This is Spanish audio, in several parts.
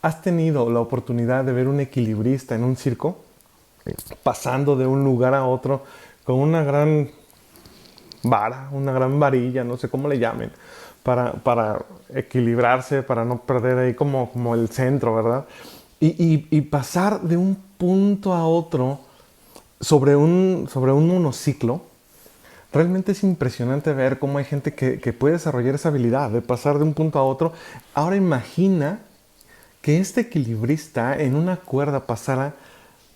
¿Has tenido la oportunidad de ver un equilibrista en un circo pasando de un lugar a otro con una gran vara, una gran varilla, no sé cómo le llamen, para equilibrarse, para no perder ahí como el centro, ¿verdad? Y pasar de un punto a otro sobre un monociclo? Realmente es impresionante ver cómo hay gente que puede desarrollar esa habilidad de pasar de un punto a otro. Ahora imagina que este equilibrista en una cuerda pasara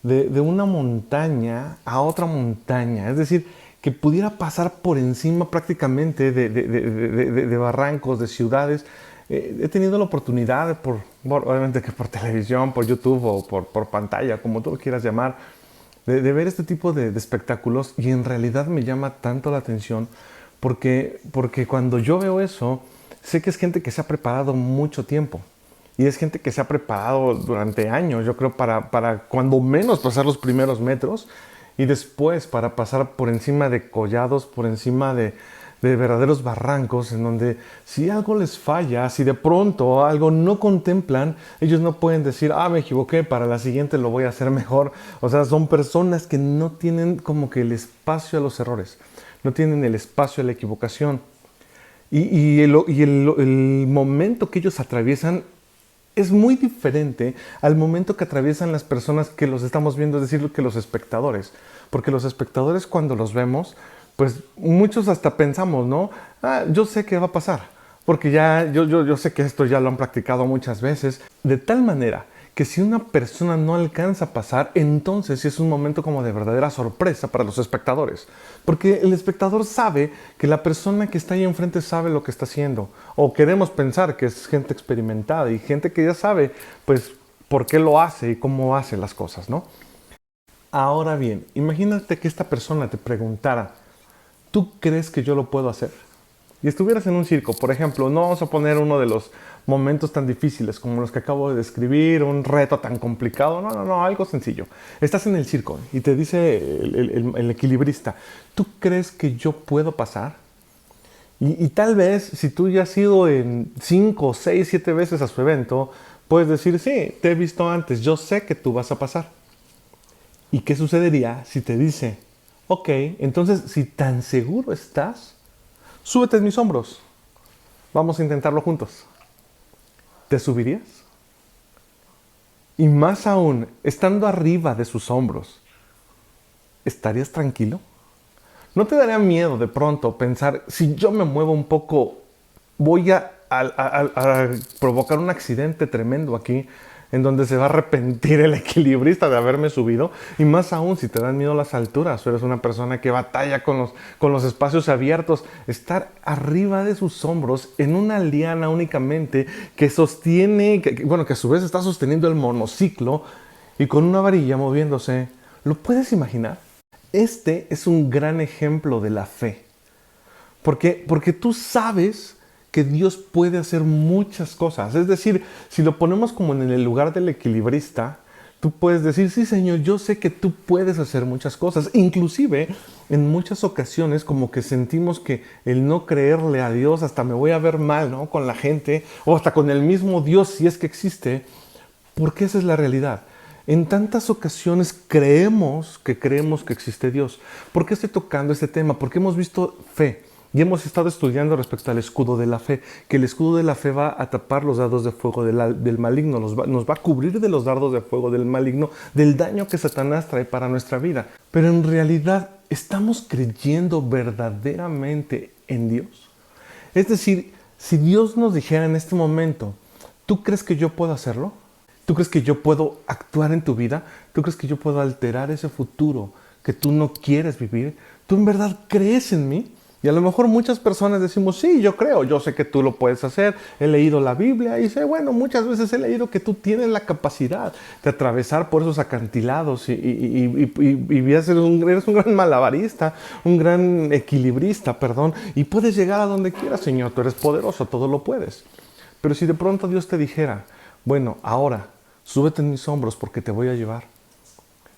de una montaña a otra montaña. Es decir, que pudiera pasar por encima prácticamente de barrancos, de ciudades. He tenido la oportunidad, obviamente que por televisión, por YouTube o por pantalla, como tú lo quieras llamar, de ver este tipo de espectáculos, y en realidad me llama tanto la atención porque cuando yo veo eso, sé que es gente que se ha preparado mucho tiempo. Y es gente que se ha preparado durante años, yo creo, para cuando menos pasar los primeros metros y después para pasar por encima de collados, por encima de verdaderos barrancos en donde si algo les falla, si de pronto algo no contemplan, ellos no pueden decir, ah, me equivoqué, para la siguiente lo voy a hacer mejor. O sea, son personas que no tienen como que el espacio a los errores, no tienen el espacio a la equivocación. Y el momento que ellos atraviesan es muy diferente al momento que atraviesan las personas que los estamos viendo, es decir, que los espectadores. Porque los espectadores, cuando los vemos, pues muchos hasta pensamos, ¿no? Ah, yo sé qué va a pasar, porque yo sé que esto ya lo han practicado muchas veces, de tal manera que si una persona no alcanza a pasar, entonces sí es un momento como de verdadera sorpresa para los espectadores. Porque el espectador sabe que la persona que está ahí enfrente sabe lo que está haciendo. O queremos pensar que es gente experimentada y gente que ya sabe, pues, por qué lo hace y cómo hace las cosas, ¿no? Ahora bien, imagínate que esta persona te preguntara, ¿tú crees que yo lo puedo hacer? Y estuvieras en un circo, por ejemplo, no vamos a poner uno de los momentos tan difíciles como los que acabo de describir, un reto tan complicado, no, algo sencillo. Estás en el circo y te dice el equilibrista, ¿tú crees que yo puedo pasar? Y tal vez si tú ya has ido en 5, 6, 7 veces a su evento, puedes decir, sí, te he visto antes, yo sé que tú vas a pasar. ¿Y qué sucedería si te dice, ok, entonces si tan seguro estás, súbete en mis hombros, vamos a intentarlo juntos? ¿Te subirías? Y más aún, estando arriba de sus hombros, ¿estarías tranquilo? ¿No te daría miedo de pronto pensar, si yo me muevo un poco, voy a provocar un accidente tremendo aquí, en donde se va a arrepentir el equilibrista de haberme subido? Y más aún si te dan miedo las alturas, o eres una persona que batalla con los espacios abiertos, estar arriba de sus hombros en una liana únicamente que sostiene, bueno, que a su vez está sosteniendo el monociclo y con una varilla moviéndose. ¿Lo puedes imaginar? Este es un gran ejemplo de la fe. Porque tú sabes que Dios puede hacer muchas cosas. Es decir, si lo ponemos como en el lugar del equilibrista, tú puedes decir, sí, Señor, yo sé que tú puedes hacer muchas cosas. Inclusive, en muchas ocasiones como que sentimos que el no creerle a Dios, hasta me voy a ver mal, ¿no?, con la gente, o hasta con el mismo Dios, si es que existe, porque esa es la realidad. En tantas ocasiones creemos que existe Dios. ¿Por qué estoy tocando este tema? Porque hemos visto fe y hemos estado estudiando respecto al escudo de la fe, que el escudo de la fe va a tapar los dardos de fuego del maligno, nos va a cubrir de los dardos de fuego del maligno, del daño que Satanás trae para nuestra vida. Pero en realidad, ¿estamos creyendo verdaderamente en Dios? Es decir, si Dios nos dijera en este momento, ¿tú crees que yo puedo hacerlo? ¿Tú crees que yo puedo actuar en tu vida? ¿Tú crees que yo puedo alterar ese futuro que tú no quieres vivir? ¿Tú en verdad crees en mí? Y a lo mejor muchas personas decimos, sí, yo creo, yo sé que tú lo puedes hacer, he leído la Biblia y sé, bueno, muchas veces he leído que tú tienes la capacidad de atravesar por esos acantilados y eres un gran malabarista, un gran equilibrista, perdón, y puedes llegar a donde quieras, Señor, tú eres poderoso, todo lo puedes. Pero si de pronto Dios te dijera, bueno, ahora, súbete en mis hombros porque te voy a llevar.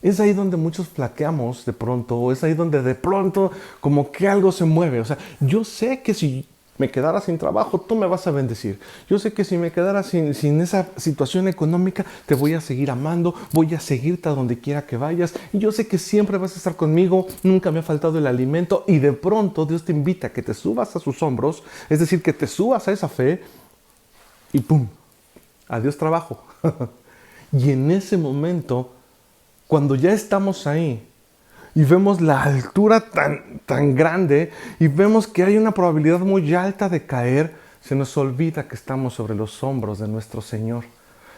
Es ahí donde muchos flaqueamos de pronto, o es ahí donde de pronto como que algo se mueve. O sea, yo sé que si me quedara sin trabajo, tú me vas a bendecir. Yo sé que si me quedara sin esa situación económica, te voy a seguir amando, voy a seguirte a donde quiera que vayas. Y yo sé que siempre vas a estar conmigo, nunca me ha faltado el alimento. Y de pronto Dios te invita a que te subas a sus hombros, es decir, que te subas a esa fe y ¡pum! Adiós trabajo. Y en ese momento, cuando ya estamos ahí y vemos la altura tan grande y vemos que hay una probabilidad muy alta de caer, se nos olvida que estamos sobre los hombros de nuestro Señor.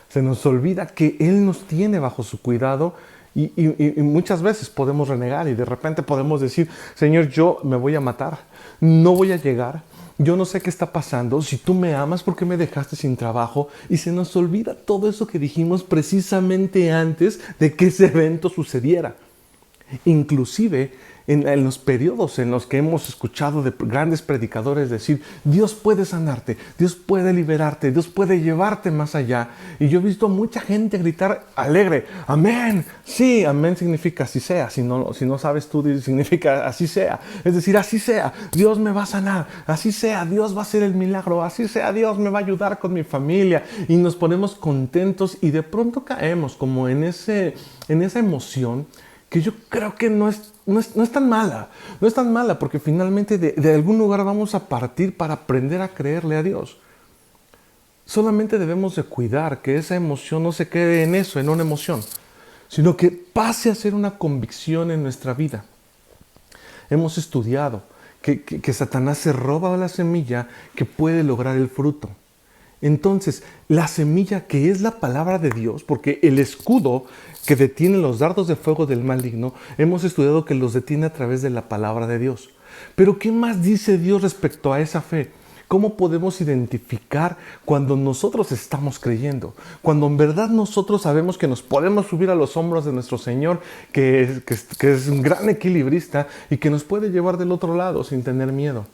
Se nos olvida que Él nos tiene bajo su cuidado y muchas veces podemos renegar y de repente podemos decir, Señor, yo me voy a matar, no voy a llegar. Yo no sé qué está pasando. Si tú me amas, ¿por qué me dejaste sin trabajo? Y se nos olvida todo eso que dijimos precisamente antes de que ese evento sucediera. Inclusive en los periodos en los que hemos escuchado de grandes predicadores decir, Dios puede sanarte, Dios puede liberarte, Dios puede llevarte más allá. Y yo he visto a mucha gente gritar alegre, amén. Sí, amén significa así sea. Si no sabes tú, significa así sea. Es decir, así sea, Dios me va a sanar. Así sea, Dios va a hacer el milagro. Así sea, Dios me va a ayudar con mi familia. Y nos ponemos contentos y de pronto caemos como en esa emoción que yo creo que no es tan mala. No es tan mala porque finalmente de algún lugar vamos a partir para aprender a creerle a Dios. Solamente debemos de cuidar que esa emoción no se quede en eso, en una emoción, sino que pase a ser una convicción en nuestra vida. Hemos estudiado que Satanás se roba la semilla que puede lograr el fruto. Entonces, la semilla que es la palabra de Dios, porque el escudo que detiene los dardos de fuego del maligno, hemos estudiado que los detiene a través de la palabra de Dios. Pero ¿qué más dice Dios respecto a esa fe? ¿Cómo podemos identificar cuando nosotros estamos creyendo? Cuando en verdad nosotros sabemos que nos podemos subir a los hombros de nuestro Señor, que es un gran equilibrista y que nos puede llevar del otro lado sin tener miedo.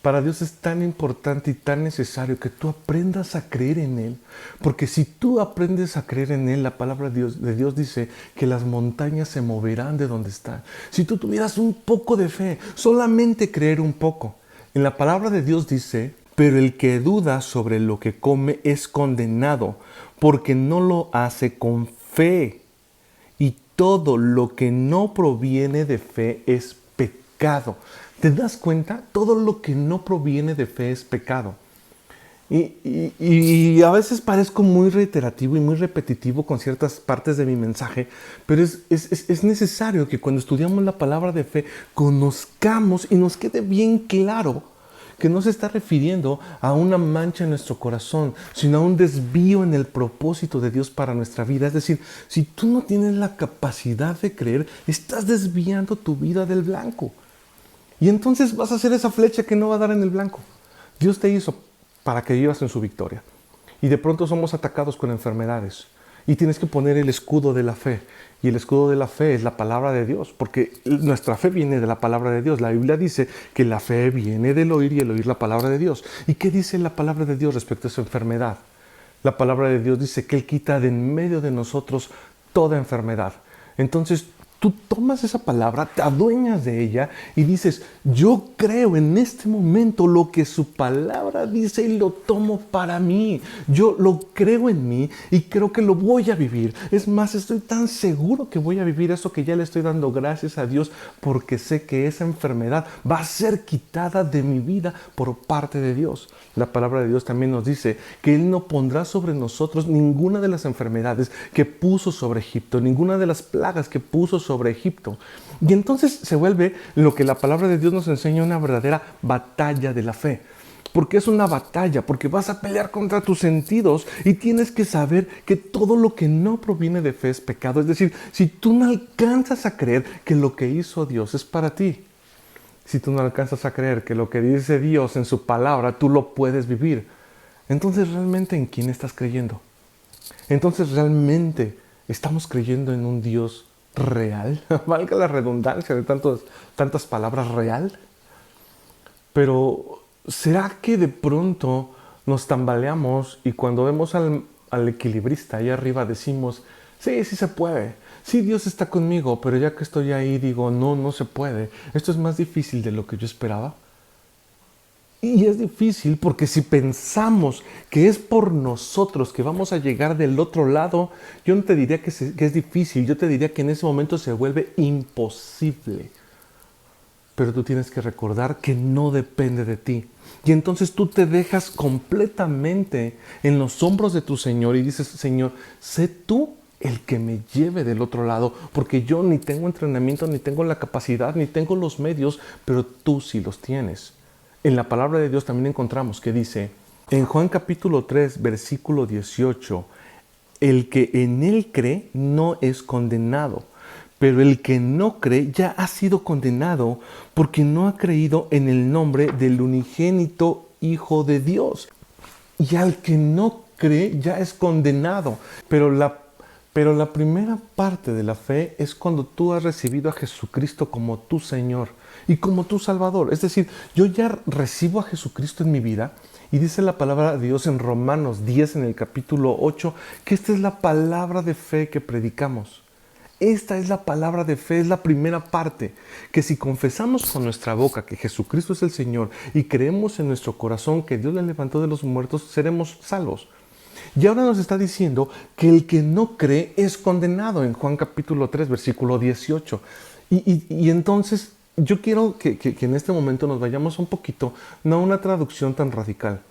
Para Dios es tan importante y tan necesario que tú aprendas a creer en Él. Porque si tú aprendes a creer en Él, la palabra de Dios dice que las montañas se moverán de donde están. Si tú tuvieras un poco de fe, solamente creer un poco. En la palabra de Dios dice, pero el que duda sobre lo que come es condenado, porque no lo hace con fe. Y todo lo que no proviene de fe es pecado. ¿Te das cuenta? Todo lo que no proviene de fe es pecado. Y a veces parezco muy reiterativo y muy repetitivo con ciertas partes de mi mensaje, pero es necesario que cuando estudiamos la palabra de fe conozcamos y nos quede bien claro que no se está refiriendo a una mancha en nuestro corazón, sino a un desvío en el propósito de Dios para nuestra vida. Es decir, si tú no tienes la capacidad de creer, estás desviando tu vida del blanco. Y entonces vas a hacer esa flecha que no va a dar en el blanco. Dios te hizo para que vivas en su victoria. Y de pronto somos atacados con enfermedades. Y tienes que poner el escudo de la fe. Y el escudo de la fe es la palabra de Dios. Porque nuestra fe viene de la palabra de Dios. La Biblia dice que la fe viene del oír y el oír la palabra de Dios. ¿Y qué dice la palabra de Dios respecto a esa enfermedad? La palabra de Dios dice que Él quita de en medio de nosotros toda enfermedad. Entonces, tú tomas esa palabra, te adueñas de ella y dices, yo creo en este momento lo que su palabra dice y lo tomo para mí. Yo lo creo en mí y creo que lo voy a vivir. Es más, estoy tan seguro que voy a vivir eso que ya le estoy dando gracias a Dios porque sé que esa enfermedad va a ser quitada de mi vida por parte de Dios. La palabra de Dios también nos dice que Él no pondrá sobre nosotros ninguna de las enfermedades que puso sobre Egipto, ninguna de las plagas que puso sobre Egipto. Y entonces se vuelve lo que la palabra de Dios nos enseña, una verdadera batalla de la fe. Porque es una batalla, porque vas a pelear contra tus sentidos y tienes que saber que todo lo que no proviene de fe es pecado. Es decir, si tú no alcanzas a creer que lo que hizo Dios es para ti, si tú no alcanzas a creer que lo que dice Dios en su palabra tú lo puedes vivir, entonces realmente ¿en quién estás creyendo? Entonces realmente estamos creyendo en un Dios real, valga la redundancia de tantas palabras, real. Pero ¿será que de pronto nos tambaleamos y cuando vemos al equilibrista ahí arriba decimos, sí se puede, sí Dios está conmigo, pero ya que estoy ahí digo, no se puede, esto es más difícil de lo que yo esperaba? Y es difícil porque si pensamos que es por nosotros que vamos a llegar del otro lado, yo no te diría que es difícil, yo te diría que en ese momento se vuelve imposible. Pero tú tienes que recordar que no depende de ti. Y entonces tú te dejas completamente en los hombros de tu Señor y dices, Señor, sé tú el que me lleve del otro lado, porque yo ni tengo entrenamiento, ni tengo la capacidad, ni tengo los medios, pero tú sí los tienes. En la palabra de Dios también encontramos que dice, en Juan capítulo 3, versículo 18, el que en él cree no es condenado, pero el que no cree ya ha sido condenado porque no ha creído en el nombre del unigénito Hijo de Dios. Y al que no cree ya es condenado. Pero la primera parte de la fe es cuando tú has recibido a Jesucristo como tu Señor y como tu Salvador. Es decir, yo ya recibo a Jesucristo en mi vida y dice la palabra de Dios en Romanos 10, en el capítulo 8, que esta es la palabra de fe que predicamos. Esta es la palabra de fe, es la primera parte, que si confesamos con nuestra boca que Jesucristo es el Señor y creemos en nuestro corazón que Dios le levantó de los muertos, seremos salvos. Y ahora nos está diciendo que el que no cree es condenado en Juan capítulo 3, versículo 18. Y entonces yo quiero que en este momento nos vayamos un poquito, no a una traducción tan radical,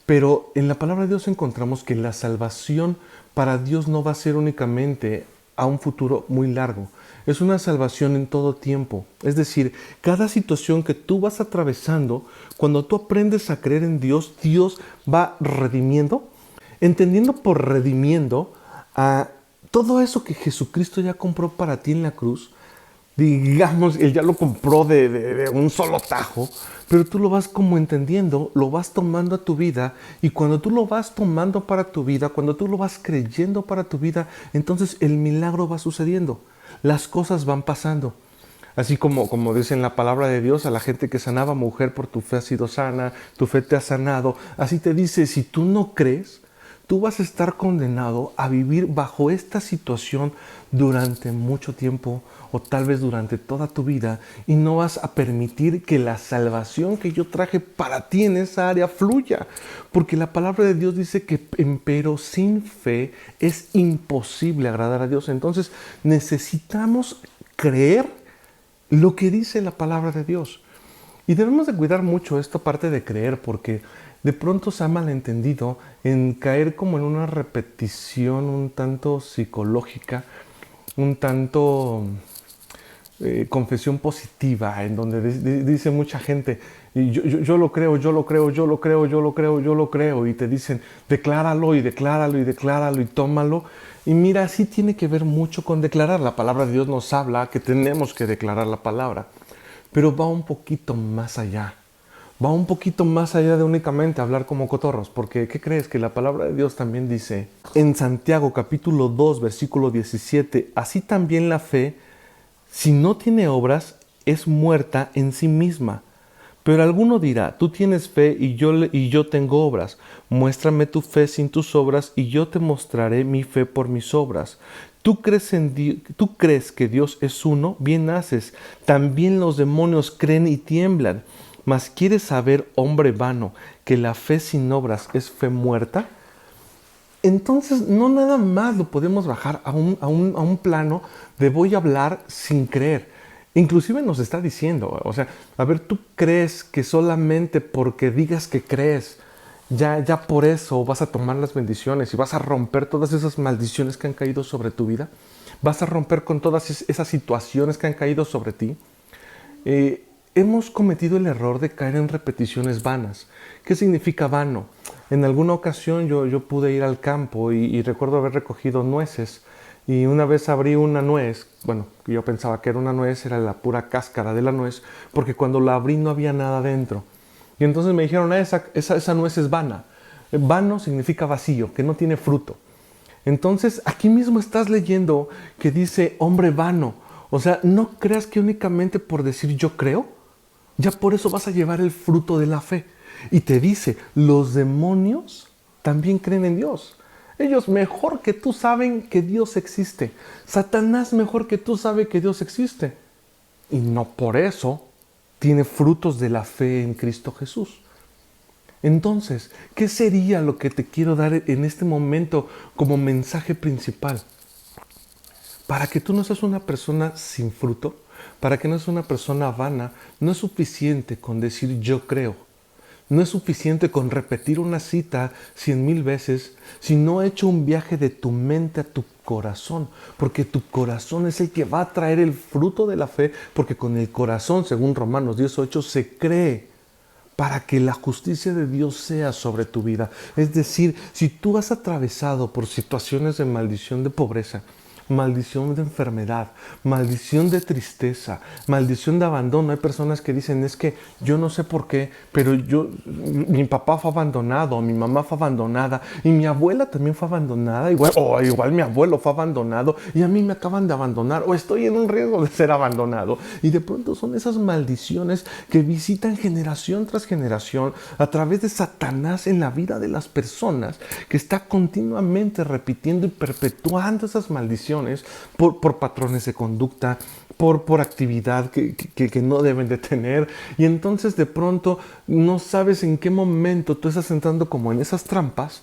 pero en la palabra de Dios encontramos que la salvación para Dios no va a ser únicamente a un futuro muy largo. Es una salvación en todo tiempo. Es decir, cada situación que tú vas atravesando, cuando tú aprendes a creer en Dios, Dios va redimiendo, entendiendo por redimiendo a todo eso que Jesucristo ya compró para ti en la cruz. Digamos, Él ya lo compró de un solo tajo, pero tú lo vas como entendiendo, lo vas tomando a tu vida, y cuando tú lo vas tomando para tu vida, cuando tú lo vas creyendo para tu vida, entonces el milagro va sucediendo, las cosas van pasando. Así como dice en la palabra de Dios a la gente que sanaba, mujer, por tu fe has sido sana, tu fe te ha sanado. Así te dice, si tú no crees, tú vas a estar condenado a vivir bajo esta situación durante mucho tiempo o tal vez durante toda tu vida, y no vas a permitir que la salvación que yo traje para ti en esa área fluya. Porque la palabra de Dios dice que pero sin fe es imposible agradar a Dios. Entonces necesitamos creer lo que dice la palabra de Dios. Y debemos de cuidar mucho esta parte de creer, porque de pronto se ha malentendido en caer como en una repetición un tanto psicológica, un tanto confesión positiva, en donde dice mucha gente, yo lo creo, yo lo creo, yo lo creo, yo lo creo, yo lo creo, y te dicen, decláralo y decláralo y decláralo y tómalo. Y mira, sí tiene que ver mucho con declarar. La palabra de Dios nos habla que tenemos que declarar la palabra, pero va un poquito más allá. Va un poquito más allá de únicamente hablar como cotorros, porque ¿qué crees? Que la palabra de Dios también dice en Santiago capítulo 2, versículo 17, así también la fe, si no tiene obras, es muerta en sí misma. Pero alguno dirá, tú tienes fe y yo tengo obras. Muéstrame tu fe sin tus obras y yo te mostraré mi fe por mis obras. ¿Tú crees que Dios es uno? Bien haces. También los demonios creen y tiemblan. Mas ¿quieres saber, hombre vano, que la fe sin obras es fe muerta? Entonces no nada más lo podemos bajar a un plano de voy a hablar sin creer. Inclusive nos está diciendo, o sea, a ver, ¿tú crees que solamente porque digas que crees, ya por eso vas a tomar las bendiciones y vas a romper todas esas maldiciones que han caído sobre tu vida? ¿Vas a romper con todas esas situaciones que han caído sobre ti? Hemos cometido el error de caer en repeticiones vanas. ¿Qué significa vano? En alguna ocasión yo pude ir al campo y recuerdo haber recogido nueces. Y una vez abrí una nuez, bueno, yo pensaba que era una nuez, era la pura cáscara de la nuez, porque cuando la abrí no había nada dentro. Y entonces me dijeron, esa nuez es vana. Vano significa vacío, que no tiene fruto. Entonces aquí mismo estás leyendo que dice hombre vano. O sea, no creas que únicamente por decir yo creo, ya por eso vas a llevar el fruto de la fe. Y te dice, los demonios también creen en Dios. Ellos mejor que tú saben que Dios existe. Satanás mejor que tú sabe que Dios existe. Y no por eso tiene frutos de la fe en Cristo Jesús. Entonces, ¿qué sería lo que te quiero dar en este momento como mensaje principal? Para que tú no seas una persona sin fruto, para que no seas una persona vana, no es suficiente con decir yo creo. No es suficiente con repetir una cita 100,000 veces si no has hecho un viaje de tu mente a tu corazón, porque tu corazón es el que va a traer el fruto de la fe, porque con el corazón, según Romanos 10:8, se cree para que la justicia de Dios sea sobre tu vida. Es decir, si tú has atravesado por situaciones de maldición de pobreza, maldición de enfermedad, maldición de tristeza, maldición de abandono. Hay personas que dicen, es que yo no sé por qué, pero mi papá fue abandonado, mi mamá fue abandonada y mi abuela también fue abandonada, igual mi abuelo fue abandonado y a mí me acaban de abandonar o estoy en un riesgo de ser abandonado. Y de pronto son esas maldiciones que visitan generación tras generación a través de Satanás en la vida de las personas, que está continuamente repitiendo y perpetuando esas maldiciones por patrones de conducta, por actividad que no deben de tener. Y entonces de pronto no sabes en qué momento tú estás entrando como en esas trampas.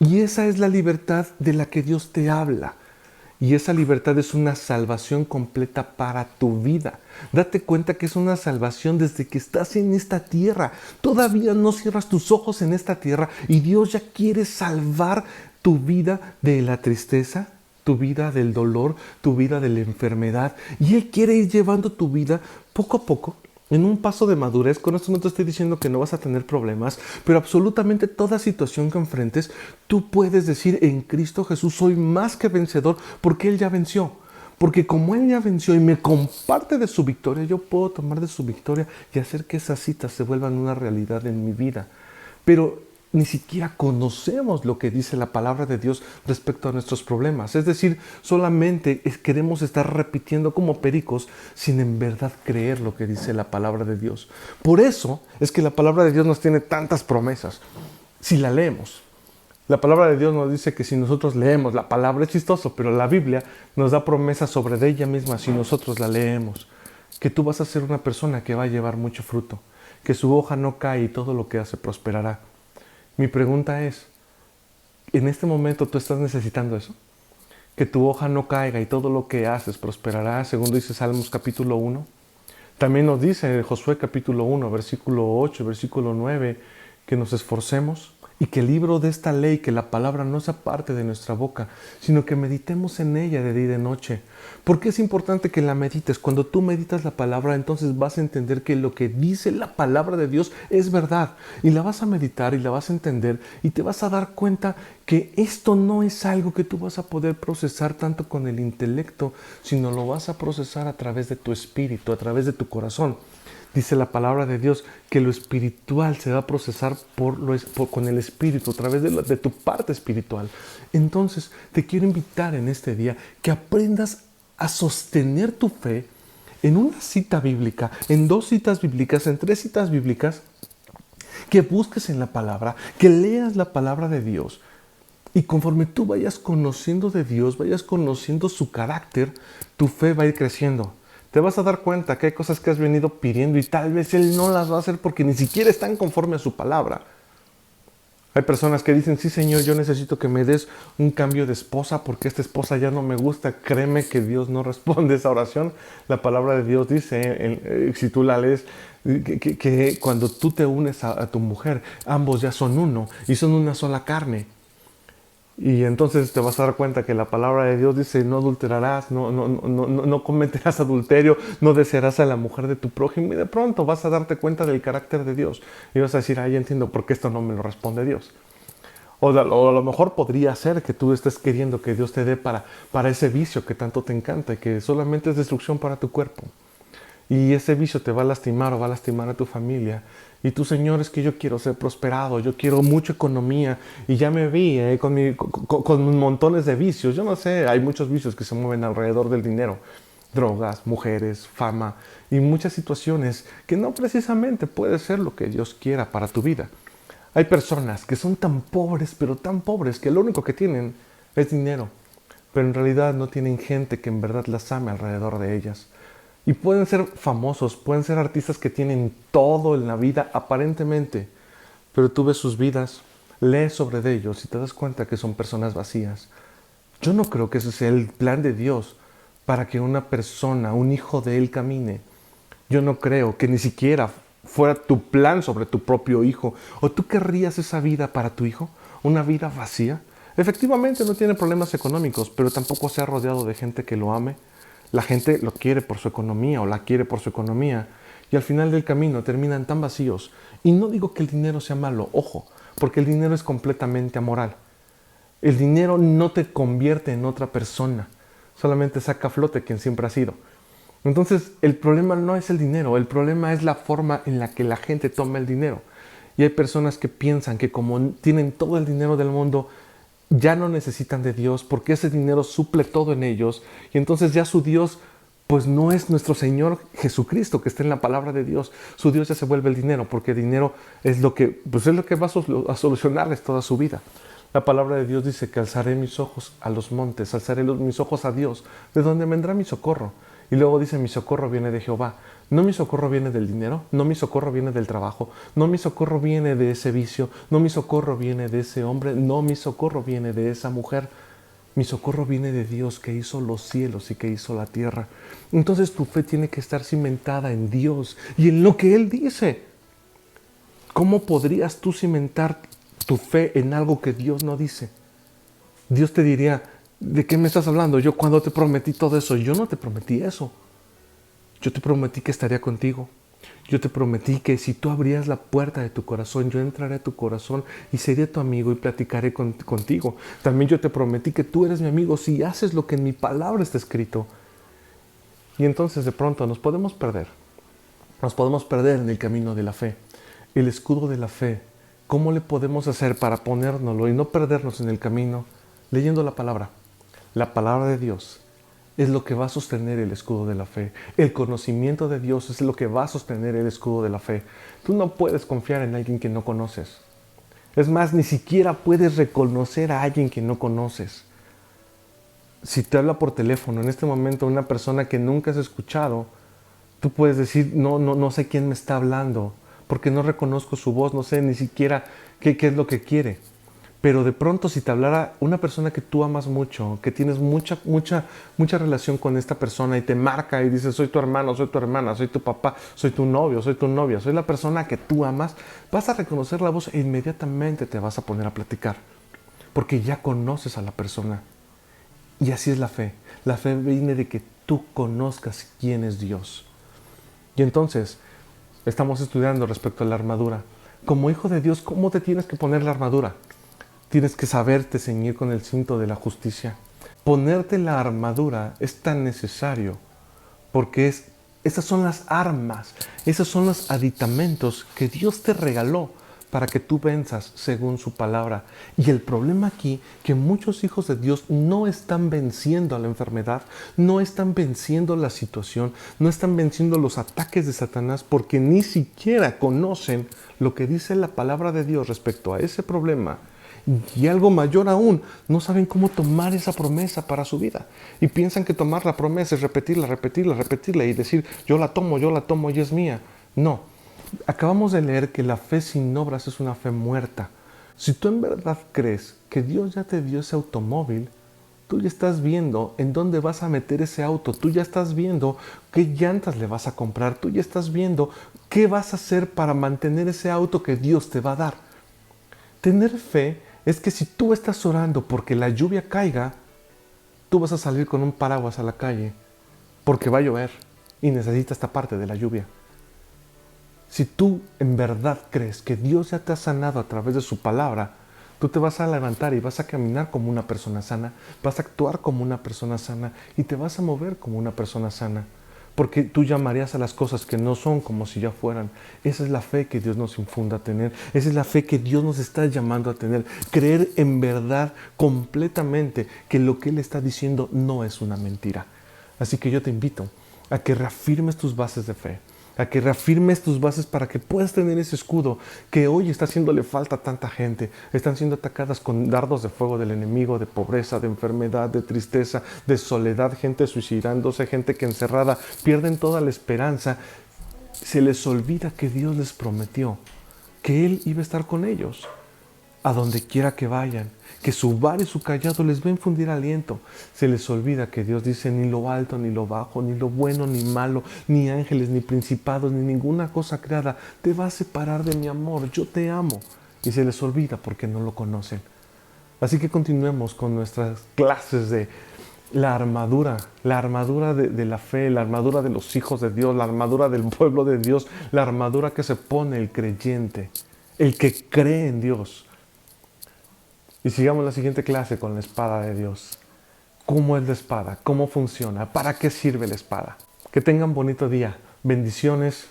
Y esa es la libertad de la que Dios te habla. Y esa libertad es una salvación completa para tu vida. Date cuenta que es una salvación desde que estás en esta tierra. Todavía no cierras tus ojos en esta tierra y Dios ya quiere salvar tu vida de la tristeza, tu vida del dolor, tu vida de la enfermedad. Y Él quiere ir llevando tu vida poco a poco en un paso de madurez. Con esto no te estoy diciendo que no vas a tener problemas, pero absolutamente toda situación que enfrentes, tú puedes decir en Cristo Jesús soy más que vencedor porque Él ya venció. Porque como Él ya venció y me comparte de su victoria, yo puedo tomar de su victoria y hacer que esas citas se vuelvan una realidad en mi vida. Pero ni siquiera conocemos lo que dice la palabra de Dios respecto a nuestros problemas. Es decir, solamente queremos estar repitiendo como pericos sin en verdad creer lo que dice la palabra de Dios. Por eso es que la palabra de Dios nos tiene tantas promesas. Si la leemos, la palabra de Dios nos dice que si nosotros leemos, la palabra es chistoso, pero la Biblia nos da promesas sobre de ella misma si nosotros la leemos. Que tú vas a ser una persona que va a llevar mucho fruto, que su hoja no cae y todo lo que hace prosperará. Mi pregunta es, ¿en este momento tú estás necesitando eso? Que tu hoja no caiga y todo lo que haces prosperará, según dice Salmos capítulo 1. También nos dice Josué capítulo 1, versículo 8, versículo 9, que nos esforcemos y que el libro de esta ley, que la palabra no se aparte de nuestra boca, sino que meditemos en ella de día y de noche. ¿Por qué es importante que la medites? Cuando tú meditas la palabra, entonces vas a entender que lo que dice la palabra de Dios es verdad. Y la vas a meditar y la vas a entender y te vas a dar cuenta que esto no es algo que tú vas a poder procesar tanto con el intelecto, sino lo vas a procesar a través de tu espíritu, a través de tu corazón. Dice la palabra de Dios que lo espiritual se va a procesar con el espíritu, a través de tu parte espiritual. Entonces, te quiero invitar en este día que aprendas a sostener tu fe en una cita bíblica, en 2 citas bíblicas, en 3 citas bíblicas, que busques en la palabra, que leas la palabra de Dios. Y conforme tú vayas conociendo de Dios, vayas conociendo su carácter, tu fe va a ir creciendo. Te vas a dar cuenta que hay cosas que has venido pidiendo y tal vez Él no las va a hacer porque ni siquiera están conforme a su palabra. Hay personas que dicen, sí Señor, yo necesito que me des un cambio de esposa porque esta esposa ya no me gusta. Créeme que Dios no responde esa oración. La palabra de Dios dice, si tú la lees, que cuando tú te unes a tu mujer, ambos ya son uno y son una sola carne. Y entonces te vas a dar cuenta que la palabra de Dios dice, no adulterarás, no cometerás adulterio, no desearás a la mujer de tu prójimo. Y de pronto vas a darte cuenta del carácter de Dios. Y vas a decir, ya entiendo por qué esto no me lo responde Dios. O a lo mejor podría ser que tú estés queriendo que Dios te dé para ese vicio que tanto te encanta y que solamente es destrucción para tu cuerpo. Y ese vicio te va a lastimar o va a lastimar a tu familia. Y tú, Señor, es que yo quiero ser prosperado, yo quiero mucha economía. Y ya me vi con montones de vicios. Yo no sé, hay muchos vicios que se mueven alrededor del dinero. Drogas, mujeres, fama y muchas situaciones que no precisamente puede ser lo que Dios quiera para tu vida. Hay personas que son tan pobres, pero tan pobres, que lo único que tienen es dinero. Pero en realidad no tienen gente que en verdad las ame alrededor de ellas. Y pueden ser famosos, pueden ser artistas que tienen todo en la vida aparentemente, Pero tú ves sus vidas, lees sobre ellos y te das cuenta que son personas vacías. Yo no creo que ese sea el plan de Dios para que una persona, un hijo de Él camine. Yo no creo que ni siquiera fuera tu plan sobre tu propio hijo. ¿O tú querrías esa vida para tu hijo? ¿Una vida vacía? Efectivamente no tiene problemas económicos, pero tampoco se ha rodeado de gente que lo ame. La gente lo quiere por su economía o la quiere por su economía. Y al final del camino terminan tan vacíos. Y no digo que el dinero sea malo, ojo, porque el dinero es completamente amoral. El dinero no te convierte en otra persona, solamente saca a flote quien siempre ha sido. Entonces, el problema no es el dinero, el problema es la forma en la que la gente toma el dinero. Y hay personas que piensan que como tienen todo el dinero del mundo, ya no necesitan de Dios porque ese dinero suple todo en ellos. Y entonces ya su Dios, pues no es nuestro Señor Jesucristo que está en la palabra de Dios. Su Dios ya se vuelve el dinero porque el dinero es lo que, pues es lo que va a solucionarles toda su vida. La palabra de Dios dice que alzaré mis ojos a los montes, alzaré mis ojos a Dios, de donde vendrá mi socorro. Y luego dice, mi socorro viene de Jehová. No mi socorro viene del dinero, no mi socorro viene del trabajo, no mi socorro viene de ese vicio, no mi socorro viene de ese hombre, no mi socorro viene de esa mujer. Mi socorro viene de Dios que hizo los cielos y que hizo la tierra. Entonces tu fe tiene que estar cimentada en Dios y en lo que Él dice. ¿Cómo podrías tú cimentar tu fe en algo que Dios no dice? Dios te diría, ¿de qué me estás hablando? Yo cuando te prometí todo eso, yo no te prometí eso. Yo te prometí que estaría contigo. Yo te prometí que si tú abrías la puerta de tu corazón, yo entraré a tu corazón y seré tu amigo y platicaré contigo. También yo te prometí que tú eres mi amigo si haces lo que en mi palabra está escrito. Y entonces de pronto nos podemos perder. Nos podemos perder en el camino de la fe. El escudo de la fe, ¿cómo le podemos hacer para ponérnoslo y no perdernos en el camino? Leyendo la palabra. La palabra de Dios es lo que va a sostener el escudo de la fe. El conocimiento de Dios es lo que va a sostener el escudo de la fe. Tú no puedes confiar en alguien que no conoces. Es más, ni siquiera puedes reconocer a alguien que no conoces. Si te habla por teléfono en este momento una persona que nunca has escuchado, tú puedes decir, no sé quién me está hablando, porque no reconozco su voz, no sé ni siquiera qué es lo que quiere. Pero de pronto si te hablara una persona que tú amas mucho, que tienes mucha relación con esta persona y te marca y dice, soy tu hermano, soy tu hermana, soy tu papá, soy tu novio, soy tu novia, soy la persona que tú amas, vas a reconocer la voz e inmediatamente te vas a poner a platicar. Porque ya conoces a la persona. Y así es la fe. La fe viene de que tú conozcas quién es Dios. Y entonces, estamos estudiando respecto a la armadura. Como hijo de Dios, ¿cómo te tienes que poner la armadura? Tienes que saberte ceñir con el cinto de la justicia. Ponerte la armadura es tan necesario porque esas son las armas, esos son los aditamentos que Dios te regaló para que tú venzas según su palabra. Y el problema aquí, que muchos hijos de Dios no están venciendo a la enfermedad, no están venciendo la situación, no están venciendo los ataques de Satanás porque ni siquiera conocen lo que dice la palabra de Dios respecto a ese problema. Y algo mayor aún, no saben cómo tomar esa promesa para su vida. Y piensan que tomar la promesa es repetirla y decir, yo la tomo y es mía. No. Acabamos de leer que la fe sin obras es una fe muerta. Si tú en verdad crees que Dios ya te dio ese automóvil, tú ya estás viendo en dónde vas a meter ese auto, tú ya estás viendo qué llantas le vas a comprar, tú ya estás viendo qué vas a hacer para mantener ese auto que Dios te va a dar. Tener fe es que si tú estás orando porque la lluvia caiga, tú vas a salir con un paraguas a la calle porque va a llover y necesitas esta parte de la lluvia. Si tú en verdad crees que Dios ya te ha sanado a través de su palabra, tú te vas a levantar y vas a caminar como una persona sana, vas a actuar como una persona sana y te vas a mover como una persona sana. Porque tú llamarías a las cosas que no son como si ya fueran. Esa es la fe que Dios nos infunda a tener. Esa es la fe que Dios nos está llamando a tener. Creer en verdad completamente que lo que Él está diciendo no es una mentira. Así que yo te invito a que reafirmes tus bases de fe, a que reafirmes tus bases para que puedas tener ese escudo que hoy está haciéndole falta a tanta gente. Están siendo atacadas con dardos de fuego del enemigo, de pobreza, de enfermedad, de tristeza, de soledad, gente suicidándose, gente que encerrada pierden toda la esperanza. Se les olvida que Dios les prometió que Él iba a estar con ellos, a donde quiera que vayan, que su vara y su callado les va a infundir aliento. Se les olvida que Dios dice: ni lo alto, ni lo bajo, ni lo bueno, ni malo, ni ángeles, ni principados, ni ninguna cosa creada te va a separar de mi amor. Yo te amo. Y se les olvida porque no lo conocen. Así que continuemos con nuestras clases de la armadura de la fe, la armadura de los hijos de Dios, la armadura del pueblo de Dios, la armadura que se pone el creyente, el que cree en Dios. Y sigamos la siguiente clase con la espada de Dios. ¿Cómo es la espada? ¿Cómo funciona? ¿Para qué sirve la espada? Que tengan bonito día. Bendiciones.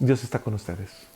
Dios está con ustedes.